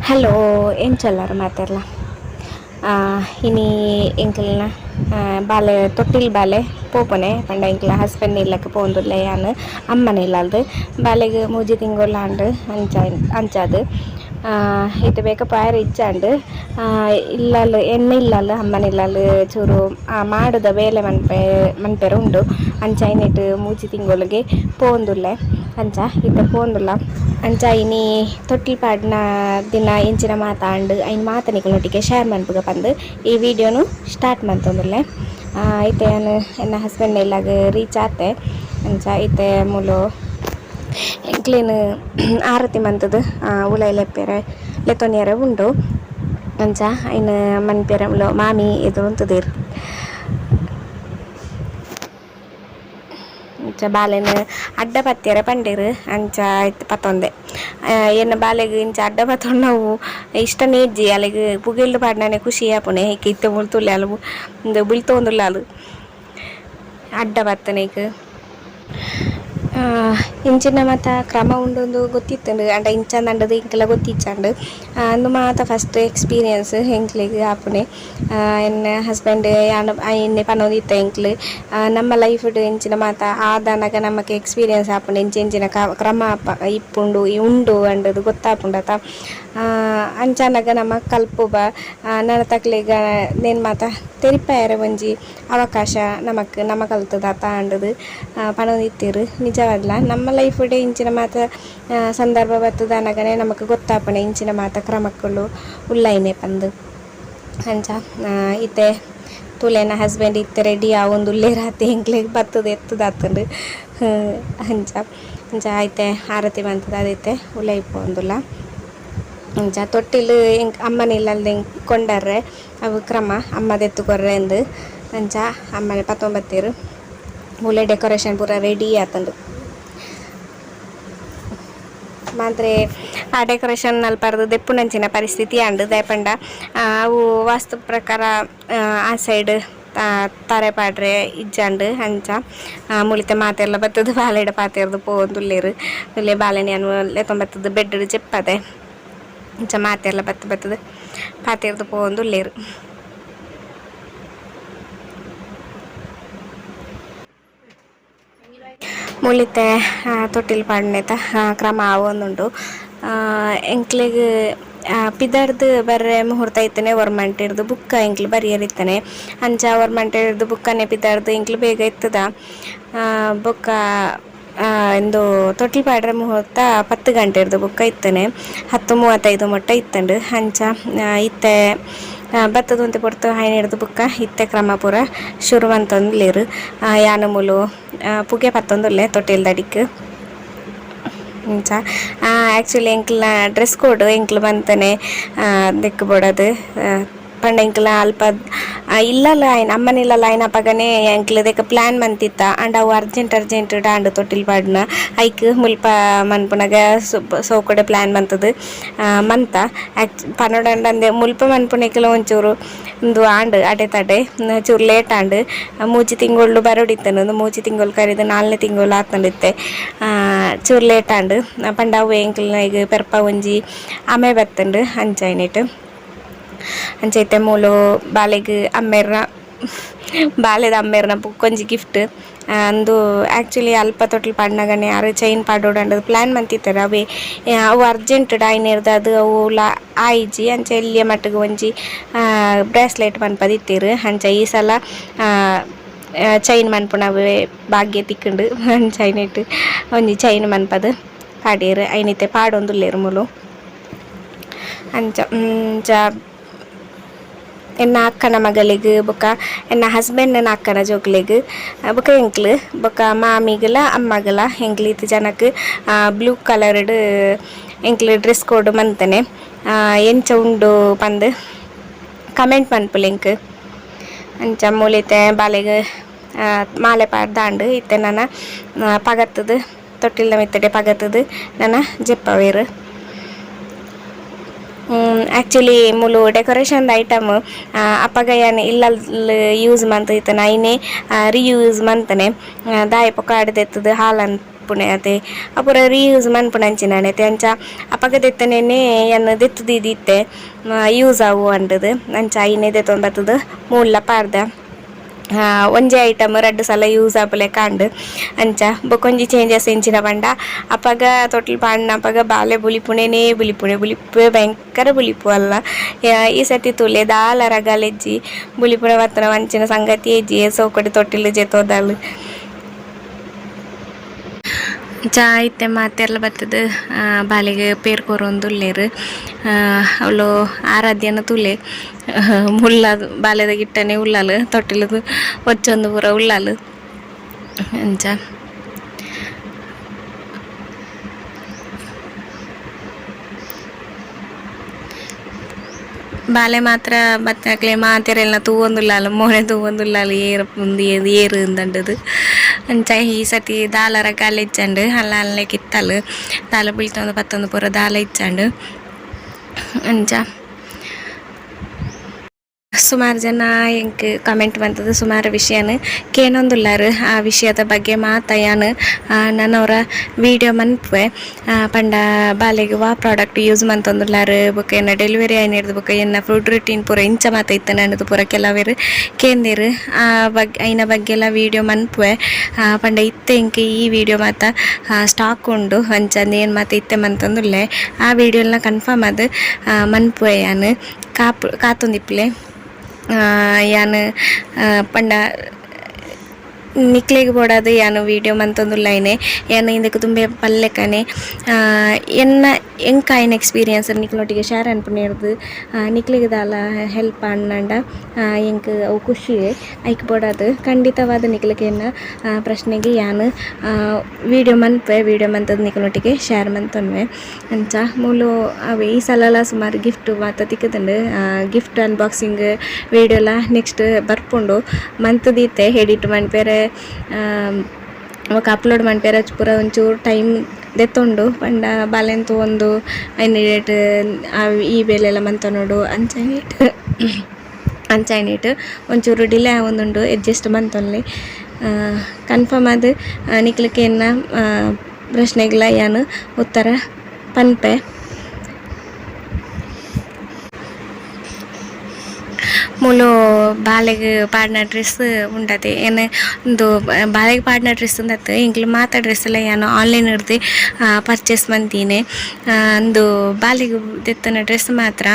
Hello ಏನು ಚಲ್ಲಾರ ಮಾತಾಡಲ್ಲ ಇನಿ ಎಂಕಲ್ನ ಬಾಲೆ ತೊಟ್ಟಿಲ್ ಬಾಲೆ ಪೋಪನೆ ಪಂಡ ಎಂಕಲ ಹಸ್ಬೆಂಡ್ ಇಲ್ಲಕ್ಕೆ ಪೋಂದುಲ್ಲೆ ಯಾನು ಅಮ್ಮನೆ ಇಲ್ಲಲ್ದು ಬಾಲೆಗ್ ಮೂಜಿ ತಿಂಗೊಳ್ಳ ಅಂಚಾದು ಇದು ಬೇಕ ಪಾಯರ ಇಚ್ಚಾಂಡು ಇಲ್ಲಲ್ ಎಣ್ಣೆ ಇಲ್ಲಲ್ಲ ಅಮ್ಮನ ಇಲ್ಲಲ್ ಚೂರು ಮಾಡುದ ಬೇಲೆ ಮನ್ಪೆರ ಉಂಡು ಅಂಚ ಐನಿಟ್ಟು ಮೂಜಿ ತಿಂಗಳಿಗೆ ಪೋಂದುಲ್ಲೆ ಅಂಚ ಇತ್ತೆ ಪೋಂದುಲ್ಲ ಅಂಚ ಇನಿ ತೊಟ್ಟಿಲ್ ಪಾಡ್ನ ದಿನ ಇಂಚಿನ ಮಾತಾಂಡು ಐನ್ ಮಾತನಿಕುಲೊಟ್ಟಿಗೆ ಶೇರ್ ಮನ್ಪುಗ ಪಂದು ಈ ವಿಡಿಯೋನು ಸ್ಟಾರ್ಟ್ ಮಂತೊಂದುಲ್ಲೆ ಐತೆ ನಾನು ಎನ್ನ ಹಸ್ಬೆಂಡ್ ಇಲ್ಲಾಗ ರೀಚ್ ಆತೆ ಅಂಚ ಐತೆ ಮುಲು ಎಂಕ್ಲೇನು ಆರತಿ ಮಂತದು ಉಲೈಲೆಪ್ಪೆರೆ ಲೆತೊನಿಯರೆ ಉಂಡು ಅಂಚ ಐನ್ ಮನ್ಪೆರೆ ಮುಲು ಮಾಮಿ ಇದು ಉಂತುದೆರ್ ಅಂಚ ಬಾಲೆನ್ ಅಡ್ಡ ಪತ್ತಿಯರೆ ಪಂಡೇರು ಅಂಚ ಆಯ್ತು ಪತ್ತೊಂದೆ ಎನ್ನ ಬಾಲೆಗ್ ಇಂಚ ಅಡ್ಡ ಪತ್ತೊಂಡು ನಾವು ಇಷ್ಟ ನೇಜ್ಜಿ ಅಲೆಗ್ ಪುಗೆಲ್ಡು ಪಾಡ್ನಾನೆ ಖುಷಿ ಆಪುನೆ ಏಕೆ ಇತ್ತೆ ಮುಳ್ತುಲ್ಲೆ ಅಲು ಬುಳ್ತೊಂದುಲ್ಲ ಅಲು ಅಡ್ಡ ಪತ್ತನೇಕ್ ಇಂಚಿನ ಮಾತ ಕ್ರಮ ಉಂಡೊಂದು ಗೊತ್ತಿತ್ತುಂಡು ಅಂಡ ಇಂಚಂದಂಡದು ಇಂಕಲ ಗೊತ್ತಿಚ್ಚಂಡು ಅಂದು ಮಾತ ಫಸ್ಟ್ ಎಕ್ಸ್ಪೀರಿಯನ್ಸ್ ಎಂಕ್ಲೆಗ್ ಆಪುನೆ ಎನ್ನ ಹಸ್ಬೆಂಡ್ ಯಾನ ಎನ್ನೆ ಪನೊಂದಿತ್ತ ಎಂಕ್ಲು ನಮ್ಮ ಲೈಫ್ಡ್ ಇಂಚಿನ ಮಾತ ಆದನಗ ನಮಕ್ ಎಕ್ಸ್ಪೀರಿಯನ್ಸ್ ಆಪುಂಡು ಇಂಚಿನ ಕ್ರಮ ಇಪ್ಪುಂಡು ಉಂಡು ಅಂಡದು ಗೊತ್ತಾಪುಂಡತ ಅಂಚನಗ ನಮ ಕಲ್ಪುಬ ನನ್ನ ತಕ್ಲೆಗ ನೇನು ಮಾತ ತೆರಿಪಾಯರೆ ಒಂಜಿ ಅವಕಾಶ ನಮ್ಮ ಕಲ್ತದಾತ ಅಂಡದು ಪನೊಂದಿತ್ತೆರು ನಿಜವಲ್ಲ ನಮ್ಮ ಲೈಫ್ಡೆ ಇಂಚಿನ ಮಾತ ಸಂದರ್ಭ ಬರ್ತದ ಅನ್ನಗನೆ ನಮಕ್ ಗೊತ್ತಾಪಣೆ ಇಂಚಿನ ಮಾತ ಕ್ರಮಕ್ಕಳು ಉಲ್ಲೈನೆ ಪಂದು ಅಂಚ ಇತ್ತೆ ತುಲೆನ ಹಸ್ಬೆಂಡ್ ಇತ್ತೆ ರೆಡಿ ಆವೊಂದುಲ್ಲೆ ರಾತೆ ಎಂಕ್ಲೆಗ್ ಬತ್ತದ ಎತ್ತದಾತಂಡು ಅಂಚ ಅಂಚ ಐತೆ ಆರತಿ ಬಂತದ ಅದೈತೆ ಉಲ್ಲ ಇಪ್ಪೊಂದುಲ್ಲ ಅಂಚ ತೊಟ್ಟಿಲು ಎಂಕ್ ಅಮ್ಮನ ಇಲ್ಲಲ್ದೆ ಕೊಂಡರ್ರೆ ಅವು ಕ್ರಮ ಅಮ್ಮದೆತ್ತು ಕೊರ್ರೆ ಎಂದು ಅಂಚ ಅಮ್ಮನೆ ಪತ್ತೊಂಬತ್ತೇರು ಮೂಲೆ ಡೆಕೋರೇಷನ್ ಪೂರ ರೆಡಿ ಆತಂಡು ಮಾತ್ರ ಆ ಡೆಕೋರೇಷನ್ ನಲ್ಪರ್ದು ದೆಪ್ಪುನಂಚಿನ ಪರಿಸ್ಥಿತಿ ಅಂಡು ದಯಪಂಡ ಅವು ವಾಸ್ತು ಪ್ರಕಾರ ಆ ಸೈಡ್ ತಾರೆ ಪಾಡ್ರೆ ಇಜ್ಜಂಡು ಅಂಚ ಮುಳಿತ ಮಾತೆಲ್ಲ ಬತ್ತದು ಬಾಲೆಡ ಪಾತೆರ್ದು ಪೋಂದುಲ್ಲೇರು ಇಲ್ಲೇ ಬಾಲೆನಿ ಅನ್ನು ಲೆತ್ತೊಂಬತ್ತದು ಬೆಡ್ ಚೆಪ್ಪದೆ ಅಂಚ ಮಾತೆಲ್ಲ ಬತ್ತದು ಪಾತೆರ್ದು ಪೋಂದುಲ್ಲೇರು ಮುಳಿತೆ ತೊಟ್ಟಿಲ್ ಪಾಡ್ನೆತ ಕ್ರಮ ಆವೊಂದುಂಡು ಎಂಕ್ಲೆಗ್ ಪಿದರ್ದು ಬರ್ರೆ ಮುಹೂರ್ತ ಇತ್ತನೆ ಒರ್ಮಂಟೆರ್ದು ಬುಕ್ಕ ಎಂಕ್ಲು ಬರಿಯರಿತ್ತನೆ ಅಂಚ ಒರ್ಮಂಟೆರ್ದು ಬುಕ್ಕನೆ ಪಿದರ್ದು ಎಂಕ್ಲು ಬೇಗ ಇತ್ತದ ಬೊಕ್ಕ ಇಂದು ತೊಟ್ಟಿಲ್ ಪಾಡ್ರೆ ಮುಹೂರ್ತ 10 ಗಂಟೆರ್ದು ಬುಕ್ಕ ಇತ್ತನೆ 10:35 ಮೊಟ್ಟ ಇತ್ತಂಡು ಅಂಚ ಇತ್ತೆ ಬತ್ತದ ಒಂತೆ ಪೊರ್ತು ಹೈನೆರ್ದು ಬುಕ್ಕ ಇತ್ತೆ ಕ್ರಮ ಪೂರ ಶುರುವಂತೊಂದುಲ್ಲೆರ್ ಯಾನ ಮುಲು ಪುಗೆ ಪತ್ತೊಂದುಲ್ಲೆ ತೊಟ್ಟಿಲ್ ದಡಿಕ್ ಅಂಚ ಆ್ಯಕ್ಚುಲಿ ಎಂಕ್ಲ ಡ್ರೆಸ್ ಕೋಡ್ ಎಂಕ್ಲು ಬಂತನೆ ದಿಕ್ಕು ಬೋಡದು ಪಂಡ ಎಂಕ್ಲ ಅಲ್ಪ ಇಲ್ಲಲ್ಲ ಆಯ್ನ ಅಮ್ಮನ ಇಲ್ಲಲ್ಲ ಆಯ್ನ ಅಪ್ಪಗನೆ ಎಂಕ್ಲು ದೆಕ್ಕ ಪ್ಲ್ಯಾನ್ ಮಂತಿತ್ತ ಅಂಡ್ ಅವು ಅರ್ಜೆಂಟ್ ಡಾಂಡು ತೊಟ್ಟಿಲ್ ಪಾಡ್ನ ಐಕ್ ಮುಲ್ಪ ಮನ್ಪುನಗ ಸೋಕುಡೆ ಪ್ಲ್ಯಾನ್ ಮಂತದು ಮಂತ ಪನೊಡಂಡೆ ಮುಲ್ಪ ಮನ್ಪುನೆಕ್ಲ ಒಂಚೂರು ಒಂದು ಆಂಡ್ ಅಡೆ ತಡೆ ಚೂರು ಲೇಟ್ ಆಂಡ್ ಮೂಜಿ ತಿಂಗಳು ಬರೋಡಿತ್ತನು ಒಂದು ಮೂಜಿ ತಿಂಗಳು ಕರೆದು 4ನೇ ತಿಂಗಳು ಆತಂಡಿತ್ತೆ ಚೂರು ಲೇಟ್ ಆಂಡ್ ಪಂಡ ಅವು ಎಂಕ್ಲ ಈಗ ಪೆರ್ಪ ಒಂಜಿ ಆಮೆ ಬತ್ತಂಡು ಅಂಚೈನಿಟ್ಟು ಅಂಚೈತೆ ಮೂಲು ಬಾಲೆಗ್ ಬಾಲೆದ ಅಮ್ಮೆರ್ನ ಬುಕ್ಕೊಂಜಿ ಗಿಫ್ಟ್ ಅಂದು ಆ್ಯಕ್ಚುಲಿ ಅಲ್ಪ ತೊಟ್ಲು ಪಾಡ್ನಗನೆ ಯಾರು ಚೈನ್ ಪಾಡೋಡಂಡದು ಪ್ಲ್ಯಾನ್ ಮಂತಿತ್ತಾರೆ ಅವು ಅರ್ಜೆಂಟ್ ಡಾಯ್ನೆರ್ದು ಅದು ಅವು ಆಯ್ಜಿ ಅಂಚ ಎಲ್ಲಿಯ ಮಟ್ಟಿಗೆ ಒಂಜಿ ಬ್ರೇಸ್ಲೆಟ್ ಮನ್ಪದಿತ್ತೇರು ಅಂಚ ಈ ಸಲ ಚೈನ್ ಮನ್ಪುನವೇ ಭಾಗ್ಯ ತಿಕ್ಕಂಡು ಅಂಚೈನಿಟ್ಟು ಒಂಜಿ ಚೈನ್ ಮನ್ಪದು ಪಾಡೇರು ಐನಿತ್ತೆ ಪಾಡೊಂದುಲ್ಲೇರು ಮುಲು ಅಂಚ ಎನ್ನ ಅಕ್ಕನ ಮಗಳಿಗೆ ಬೊಕ ಎನ್ನ ಹಸ್ಬೆಂಡ್ನ ಅಕ್ಕನ ಜೋಕ್ಲೆಗ್ ಬೊಕ ಎಂಕ್ಲು ಬೊಕ ಮಾಮಿಗಲ ಅಮ್ಮಗಲ ಎಂಕ್ಲು ಇತ್ತು ಜನಕ್ ಬ್ಲೂ ಕಲರ್ಡ್ ಎಂಕ್ಲು ಡ್ರೆಸ್ ಕೋಡ್ ಮಂತನೆ ಎಂಚ ಉಂಡು ಪಂದ್ ಕಮೆಂಟ್ ಮನ್ಪುಲೆ ಎಂಕ್ ಅಂಚ ಮೂಲಿತೆ ಬಾಲೆಗ್ ಮಾಲೆ ಪಾಡ್ದಾಂಡು ಇತ್ತೆ ನನ್ನ ಪಗತ್ತದು ತೊಟ್ಟಿಲ್ದ ಮಿತ್ತಡೆ ಪಗತ್ತದು ನನ್ನ ಜೆಪ್ಪವೇರು ಆ್ಯಕ್ಚುಲಿ ಮುಲು ಡೆಕೋರೇಷನ್ ಐಟಮ್ ಅಪ್ಪಗಯ್ಯನ ಇಲ್ಲಲ್ಲಿ ಯೂಸ್ ಮಂತ ಇತ್ತನ ಐನೇ ರಿಯೂಸ್ ಮಂತನೆ ದಾಯ ಪೊಕ ಆಡ್ದೆತ್ತದು ಹಾಲನ್ ಮನ್ಪುಣೆ ಅತೆ ಅಪುರ ರೀಯೂಸ್ ಮನ್ಪುಣಂಚಿನಾನೆ ಅಂಚ ಅಪಗ ದೆತ್ತನೇನೆ ಎನ್ನ ದೆತ್ತು ದೀದಿತ್ತೆ ಯೂಸ್ ಆವು ಅಂಡದು ಅಂಚ ಐನೆ ದೆತ್ತೊಂದು ಬತ್ತದ ಮೂಲ ಪಾರ್ದ ಒಂಜೆ ಐಟಮ್ 2 ಸಲ ಯೂಸ್ ಆಪಲೆ ಕಾಂಡ್ ಅಂಚ ಬೊಕೊಂಜಿ ಚೇಂಜಸ್ ಎಂಚಿನ ಪಂಡ ಅಪಗ ತೊಟ್ಲು ಪಾಂಡ್ನ ಅಪಗ ಬಾಲೆ ಬುಲಿಪುಣೆ ಭಯಂಕರ ಬುಲಿಪು ಅಲ್ಲ ಈ ಸತಿ ತುಲೆ ದಾಲ ರಗಾಲೆಜ್ಜಿ ಬುಲಿಪುಣೆ ವತ್ತನ ವಂಚಿನ ಸಂಗತಿ ಎಜ್ಜಿ ಸೋಕಡಿ ತೊಟ್ಟಿಲು ಜೆತೋದಲ್ ಚಾ ಇತ್ತೆ ಮಾತೆರ್ಲ ಬತ್ತದ ಬಾಲೆಗೆ ಪೇರ್ ಕೊರೊಂದುಲ್ಲೇರು ಅವಳು ಆರಾಧ್ಯನ ತುಲೆ ಮುಳ್ಳದು ಬಾಲ್ಯದ ಗಿಟ್ಟನೆ ಉಳ್ಳಾಲು ತೊಟ್ಟಿಲದು ಒಚ್ಚೊಂದು ಪೂರ ಉಳ್ಳಾಲು ಅಂಚ ಬಾಲೆ ಮಾತ್ರ ಬತ್ತಕ್ಲೆ ಮಾತೆರೆಲ್ಲ ತೂವೊಂದುಲ್ಲಾಲು ಮೋನೆ ತೂವೊಂದುಲ್ಲಾಲು ಏರು ಮುಂದೆ ಏರು ಅಂದದ್ದು ಅಂಚ ಈ ಸತಿ ದಾಲರ ಕಾಲ ಇಚ್ಚಂಡು ಅಲ್ಲ ಅಲ್ಲೇ ಕಿತ್ತಲು ದಾಲ ಬೀಳ್ತೊಂದು ಪತ್ತೊಂದು ಪೂರ ದಾಲ ಇಚ್ಚಂಡು ಅಂಚ ಸುಮಾರು ಜನ ಎಂಕ್ ಕಮೆಂಟ್ ಬಂತದ್ದು ಸುಮಾರು ವಿಷಯನ ಕೇನೊಂದುಲ್ಲಾರು ಆ ವಿಷಯದ ಬಗ್ಗೆ ಮಾತಾಯನು ನನ್ನವರ ವಿಡಿಯೋ ಮನ್ಪುವೆ ಪಂಡ ಬಾಲೆಗೆ ಪ್ರಾಡಕ್ಟ್ ಯೂಸ್ ಮಂತೊಂದುಲ್ಲಾರು ಬೊಕ ಎನ್ನ ಡೆಲಿವರಿ ಆಯ್ನಿಡ್ದು ಬೊಕ ಎನ್ನ ಫುಡ್ ರೂಟೀನ್ ಪೂರ ಇಂಚ ಮಾತ ಇತ್ತನೆ ಅನ್ನೋದು ಪೂರ ಕೆಲವೇರು ಕೇಂದಿರು ಆ ಐನ ಬಗ್ಗೆ ಎಲ್ಲ ವಿಡಿಯೋ ಮನ್ಪುವೆ ಪಂಡ ಇತ್ತೆ ಇಂಕ ಈ ವಿಡಿಯೋ ಮಾತ ಸ್ಟಾಕ್ ಉಂಡು ಅಂಚಂದು ಏನು ಮಾತ ಇತ್ತೆ ಮಂತೊಂದುಲ್ಲೆ ಆ ವಿಡಿಯೋನ ಕನ್ಫರ್ಮ್ ಅದು ಮನ್ಪುವೆ ಯಾನು ಕಾತೊಂದಿಪ್ಲೆ ಯಾನು ಪಂಡ ನಿಕ್ಲೆಗ್ ಬೋಡದು ಯಾನು ವಿಡಿಯೋ ಮಂತೊಂದುಲ್ಲೈನೆ ಯಾನು ಇಂದಕ್ಕೆ ತುಂಬೆ ಪಲ್ಲೆಕನೆ ಎನ್ನ ಎಂಕ ಆಯ್ನ ಎಕ್ಸ್ಪೀರಿಯನ್ಸ್ ನಿಕ್ಲೊಟ್ಟಿಗೆ ಶೇರ್ ಅನ್ಪುನೇರ್ದು ನಿಕ್ಲೆಗ್ ದಾಲ ಹೆಲ್ಪ್ ಅನ್ನಂಡ ಎಂಕ್ ಅವು ಖುಷಿ ಐಕ್ ಬೋಡದು ಖಂಡಿತವಾದ ನಿಕ್ಲಿಗೆ ಎನ್ನ ಪ್ರಶ್ನೆಗೆ ಯಾನು ವಿಡಿಯೋ ಮಂತದ್ದು ನಿಕ್ಲೊಟ್ಟಿಗೆ ಶೇರ್ ಮಂತೊನ್ವೆ ಅಂಚ ಮೂಲು ಅವು ಈ ಸಲ ಸುಮಾರು ಗಿಫ್ಟ್ ಮಾತ ತಿಕ್ಕದಂಡು ಗಿಫ್ಟ್ ಅನ್ಬಾಕ್ಸಿಂಗ್ ವಿಡಿಯೋಲ ನೆಕ್ಸ್ಟ್ ಬರ್ಪುಂಡು ಮಂತದೀತೆ ಎಡಿಟ್ ಮನ್ಪೇರೆ ಅವಕ್ಕೆ ಅಪ್ಲೋಡ್ ಮನ್ಪೇರೆ ಪೂರ ಒಂಚೂರು ಟೈಮ್ ದೆತ್ತೊಂಡು ಪಂಡ ಬಾಲೆಂತು ಒಂದು ಐನಿಡೇಟ್ ಈ ಬೇಲೆಲ್ಲ ಮಂತೊನೋಡು ಅಂಚೈನಿಟ್ ಒಂಚೂರು ಡಿಲೇ ಆವೊಂದುಂಡು ಅಡ್ಜಸ್ಟ್ ಮಂತೊನ್ಲಿ ಕನ್ಫರ್ಮ್ ಅದು ನಿಕ್ಲಿಕ್ಕೆ ಎನ್ನ ಪ್ರಶ್ನೆಗಳ ಯಾನು ಉತ್ತರ ಪನ್ಪೆ ಮೂಲು ಬಾಲೆಗೆ ಪಾಡ್ನ ಡ್ರೆಸ್ ಉಂಡತೆ ಏನು ಒಂದು ಬಾಲೆಗೆ ಪಾಡ್ನ ಡ್ರೆಸ್ ಉಂಡತ್ತೆ ಇಂಕ್ಲು ಮಾತಾ ಡ್ರೆಸ್ ಎಲ್ಲ ಏನು ಆನ್ಲೈನ್ ಹಿಡ್ದು ಪರ್ಚೇಸ್ ಮಂತೀನಿ ಒಂದು ಬಾಲೆಗೆ ದೆತ್ತನ ಡ್ರೆಸ್ ಮಾತ್ರ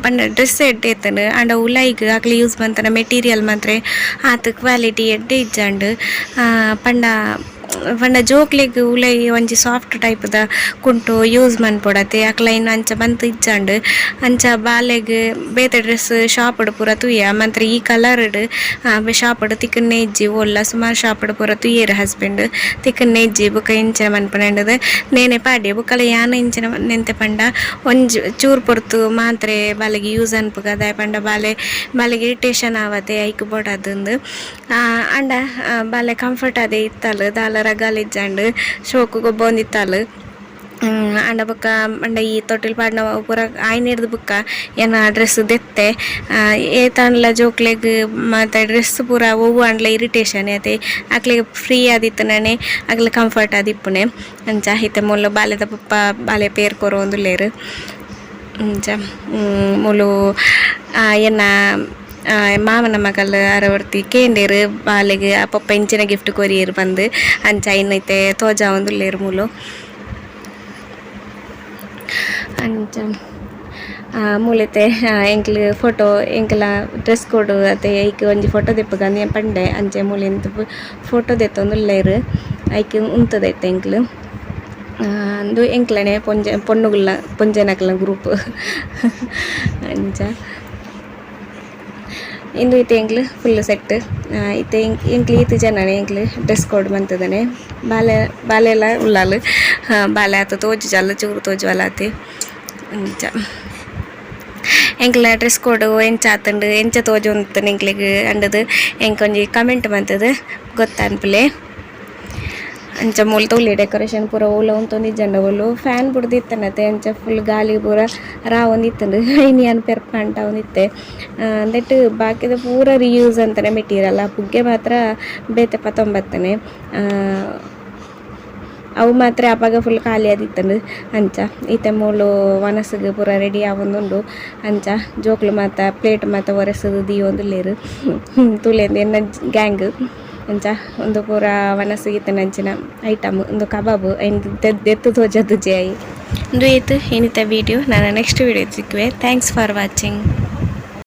ಪಂಡ ಡ್ರೆಸ್ ಎಡ್ಡೆ ಎತ್ತನು ಅಂಡ ಉಲಾಯಿಗೆ ಆಗ್ಲಿ ಯೂಸ್ ಮಂತನ ಮೆಟೀರಿಯಲ್ ಮಾತ್ರ ಆತ ಕ್ವಾಲಿಟಿ ಎಡ್ಡೆ ಇಜ್ಜಂಡು ಪಂಡ ಜೋಕ್ಲೆಗ್ ಉಲೈ ಒಂಜಿ ಸಾಫ್ಟ್ ಟೈಪ್ದ ಕುಂಟು ಯೂಸ್ ಮನ್ಪೊಡತೆ ಅಕ್ಲೈನ್ ಅಂಚ ಬಂತು ಇಜ್ಜಂಡು ಅಂಚ ಬಾಲೆಗ್ ಬೇತೆ ಡ್ರೆಸ್ ಶಾಪಡ್ ಪೂರ ತುಯ್ಯ ಮಂತ್ರ ಈ ಕಲರ್ಡ್ ಶಾಪಡ್ ತಿಕ್ಕನ್ನೆ ಇಜ್ಜಿ ಒಲ್ಲ ಸುಮಾರು ಶಾಪಡ್ ಪೂರ ತುಯ್ಯರು ಹಸ್ಬೆಂಡ್ ತಿಕ್ಕನ್ನೆ ಇಜ್ಜಿ ಬುಕ್ಕ ಇಂಚನ ಮನ್ಪನಂಡದು ನೇನೆ ಪಾಡ್ಯ ಬುಕ್ಕಲ ಯಾನ ಇಂಚನ ನೆಂತೆ ಪಂಡ ಒಂಜಿ ಚೂರು ಪೊರ್ತು ಮಾತ್ರೆ ಬಾಲೆಗೆ ಯೂಸ್ ಅನ್ಪುಗದ ಪಂಡ ಬಾಲೆಗೆ ಇರಿಟೇಷನ್ ಆವತ್ತೆ ಐಕ್ ಬೋಡಾದಂದು ಅಂಡ ಬಾಲೆ ಕಂಫರ್ಟ್ ಅದೇ ಇತ್ತಲು ದಾಲ ರಗಾಲಿಜ್ಜಂಡು ಶೋಕು ಗೊಬ್ಬೊಂದಿತ್ತಲು ಅಂಡ ಬೊಕ್ಕ ಅಂಡ ಈ ತೊಟ್ಟಿಲ್ ಪಾಡ್ನ ಪೂರ ಆಯ್ನಿಡ್ದು ಬುಕ್ಕ ಏನ ಡ್ರೆಸ್ ದೆತ್ತೆ ಏತನ್ಲ ಜೋಕ್ಲೆಗ್ ಮತ್ತು ಡ್ರೆಸ್ ಪೂರ ಒವ್ವು ಅಂಡ್ಲ ಇರಿಟೇಷನ್ ಐತೆ ಅಕ್ಲೆಗ್ ಫ್ರೀ ಆದಿತ್ತನೇ ಅಗ್ಲ ಕಂಫರ್ಟ್ ಆದಿಪ್ಪುನೆ ಅಂಚ ಹಿತ್ತೆ ಮುಲ್ಲು ಬಾಲ್ಯದ ಪಪ್ಪ ಬಾಲ್ಯ ಪೇರ್ ಕೊರೊಂದುಲ್ಲೇರು ಅಂಚ ಮುಲು ಎನ್ನ ಮಾಮನ ಮಗಲ್ ಅರವರ್ತಿ ಕೇಂದೇರು ಬಾಲೆಗೆ ಪಪ್ಪ ಇಂಚಿನ ಗಿಫ್ಟ್ ಕೊರಿಯರು ಬಂದು ಅಂಚ ಇನ್ನೈತೆ ತೋಜಾ ಒಂದುಲ್ಲೇರು ಮೂಲು ಅಂಚ ಮೂಲೈತೆ ಎಂಕ್ಲು ಫೋಟೋ ಎಂಕ್ಲ ಡ್ರೆಸ್ ಕೋಡ್ ಅತ್ತೆ ಐಕ್ ಒಂಜಿ ಫೋಟೋ ದೆಪ್ಪಗ ಅಂದ್ ಪಂಡೆ ಅಂಚೆ ಮೂಲೆಂತ ಫೋಟೋ ದೆತ್ತೊಂದುಲ್ಲೇರು ಐಕ್ ಉಂತದೈತೆ ಎಂಕ್ಲು ಅಂದು ಎಂಕ್ಲನೆ ಪೊಂಜೆನಕ್ಲ ಗ್ರೂಪ್ ಅಂಚ ಇಂದು ಇತ್ತೆ ಎಂಕ್ಲು ಫುಲ್ ಸೆಟ್ ಇತ್ತೆ ಎಂಕ್ಲು ಈತು ಜನನೆ ಎಂಕ್ಲು ಡ್ರೆಸ್ ಕೋಡ್ ಮಂತದನೆ ಬಾಲೆಲ್ಲ ಉಳ್ಳಾಲು ಬಾಲೆ ಆತ ತೋಜು ಜಲ್ಲ ಚೂರು ತೋಜು ಅಲಾತಿ ಅಂಚ ಎಂಕ್ಲ ಡ್ರೆಸ್ ಕೋಡ್ ಎಂಚ ಆತಂಡು ಎಂಚ ತೋಜು ಉಂತನ ಎಂಕ್ಲಿಗೆ ಅಂಡದು ಎಂಕೊಂಜಿ ಕಮೆಂಟ್ ಮಂತದು ಗೊತ್ತನ್ಪಲೆ ಅಂಚ ಮೂಲ ತೊಲಿ ಡೆಕೋರೇಷನ್ ಪೂರ ಓಲ ಉಂತೊಂದಿಜ್ಜಂಡ ಒಲು ಫ್ಯಾನ್ ಬುಡ್ದಿತ್ತನತೆ ಅಂಚ ಫುಲ್ ಗಾಳಿ ಪೂರ ರಾವೊಂದಿತ್ತಂಡು ಐನಿಯನ್ ಪೆರ್ಪಂಟ ಒಂದಿತ್ತೆ ದಟ್ ಬಾಕಿದ ಪೂರ ರಿಯೂಸ್ ಅಂತಾನೆ ಮೆಟೀರಿಯಲ್ ಪುಗ್ಗೆ ಮಾತ್ರ ಬೇತೆ 19 ಅವು ಮಾತ್ರ ಅಪಾಗ ಫುಲ್ ಖಾಲಿ ಆದಿತ್ತಂದು ಅಂಚ ಈತೆ ಮೂಲು ಮನಸ್ಸಿಗೆ ಪೂರ ರೆಡಿ ಆವೊಂದುಂಡು ಅಂಚ ಜೋಕ್ಲು ಮಾತ ಪ್ಲೇಟ್ ಮಾತ ಒರೆಸೋದು ದೀವೊಂದುಲ್ಲೇರು ತುಲೆಂದು ಎನ್ನ ಗ್ಯಾಂಗ್ ಅಂಚ ಒಂದು ಪೂರ ಮನಸ್ಸಿಗೆ ನಂಚಿನ ಐಟಮ್ ಒಂದು ಕಬಾಬು ಎತ್ತು ತೋಜದ್ದು ಜೈ ಇದು ಏತು ಏನಿತ ವಿಡಿಯೋ ನಾನು ನೆಕ್ಸ್ಟ್ ವಿಡಿಯೋ ಸಿಕ್ಕುವೆ ಥ್ಯಾಂಕ್ಸ್ ಫಾರ್ ವಾಚಿಂಗ್.